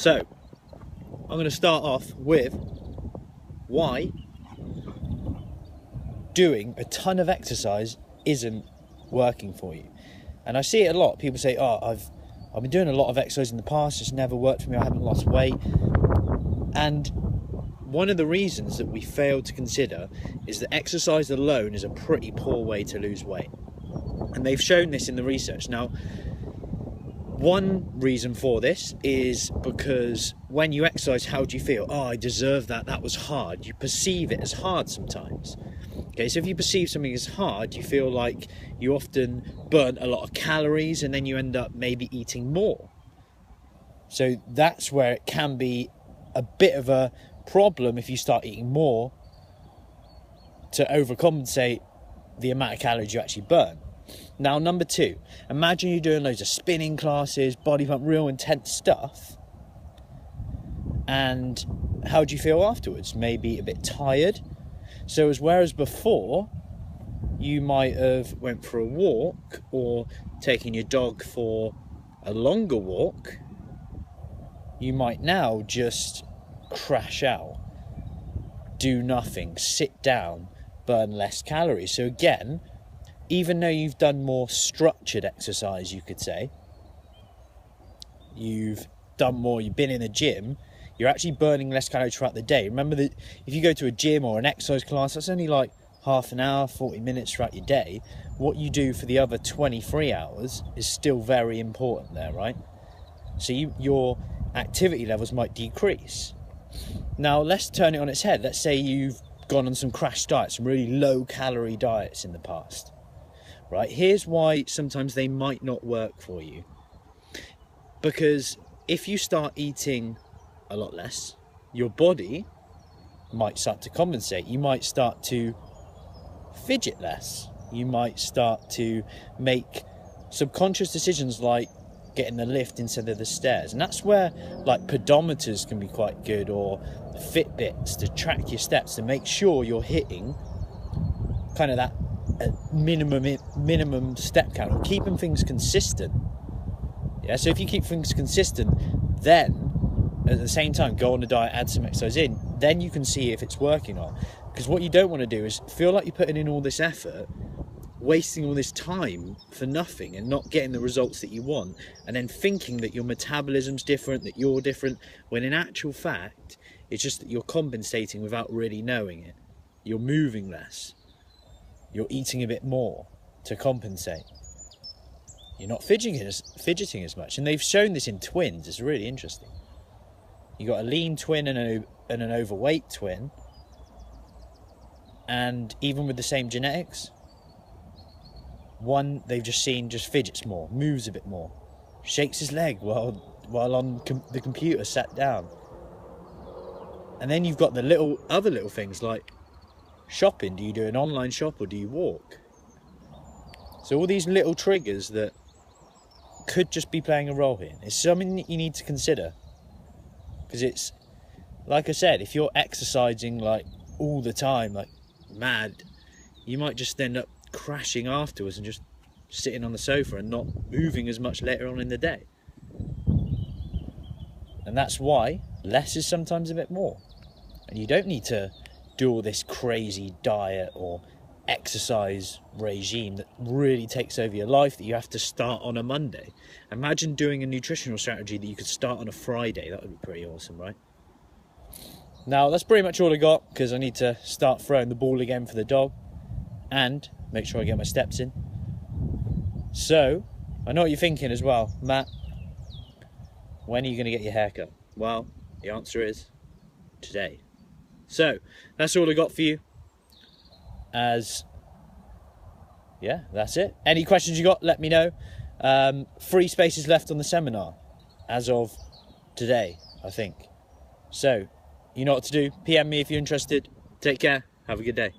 So I'm going to start off with why doing a ton of exercise isn't working for you. And I see it a lot. People say, oh, I've been doing a lot of exercise in the past, it's never worked for me, I haven't lost weight. And one of the reasons that we fail to consider is that exercise alone is a pretty poor way to lose weight. And they've shown this in the research. Now, one reason for this is because when you exercise, how do you feel? Oh, I deserve that, that was hard. You perceive it as hard sometimes. Okay, so if you perceive something as hard, you feel like you often burn a lot of calories and then you end up maybe eating more. So that's where it can be a bit of a problem if you start eating more to overcompensate the amount of calories you actually burn. Now, number two, imagine you're doing loads of spinning classes, body pump, real intense stuff. And how do you feel afterwards? Maybe a bit tired. So whereas before you might have went for a walk or taken your dog for a longer walk, you might now just crash out, do nothing, sit down, burn less calories. So again, even though you've done more structured exercise, you could say, you've done more, you've been in the gym, you're actually burning less calories throughout the day. Remember that if you go to a gym or an exercise class, that's only like half an hour, 40 minutes throughout your day. What you do for the other 23 hours is still very important there, right? So your activity levels might decrease. Now, let's turn it on its head. Let's say you've gone on some crash diets, some really low calorie diets in the past, right? Here's why sometimes they might not work for you. Because if you start eating a lot less, your body might start to compensate. You might start to fidget less. You might start to make subconscious decisions like getting the lift instead of the stairs. And that's where like pedometers can be quite good, or Fitbits to track your steps to make sure you're hitting kind of that minimum step count, or keeping things consistent. Yeah, so if you keep things consistent, then at the same time go on a diet, add some exercise in, then you can see if it's working or not. Because what you don't want to do is feel like you're putting in all this effort, wasting all this time for nothing and not getting the results that you want, and then thinking that your metabolism's different, that you're different, when in actual fact it's just that you're compensating without really knowing it. You're moving less, you're eating a bit more to compensate, you're not fidgeting as much. And they've shown this in twins. It's really interesting. You got a lean twin and an overweight twin, and even with the same genetics, one they've just seen just fidgets more, moves a bit more, shakes his leg while on the computer sat down. And then you've got the other little things like shopping. Do you do an online shop or do you walk? So all these little triggers that could just be playing a role here. It's something that you need to consider. Because it's, like I said, if you're exercising like all the time, like mad, you might just end up crashing afterwards and just sitting on the sofa and not moving as much later on in the day. And that's why less is sometimes a bit more. And you don't need to do all this crazy diet or exercise regime that really takes over your life, that you have to start on a Monday. Imagine doing a nutritional strategy that you could start on a Friday. That would be pretty awesome, right? Now, that's pretty much all I got, because I need to start throwing the ball again for the dog and make sure I get my steps in. So, I know what you're thinking as well. Matt, when are you going to get your hair cut? Well, the answer is today. So, that's all I got for you. Yeah, that's it. Any questions you got, let me know. 3 spaces left on the seminar as of today, I think. So, you know what to do. PM me if you're interested. Take care. Have a good day.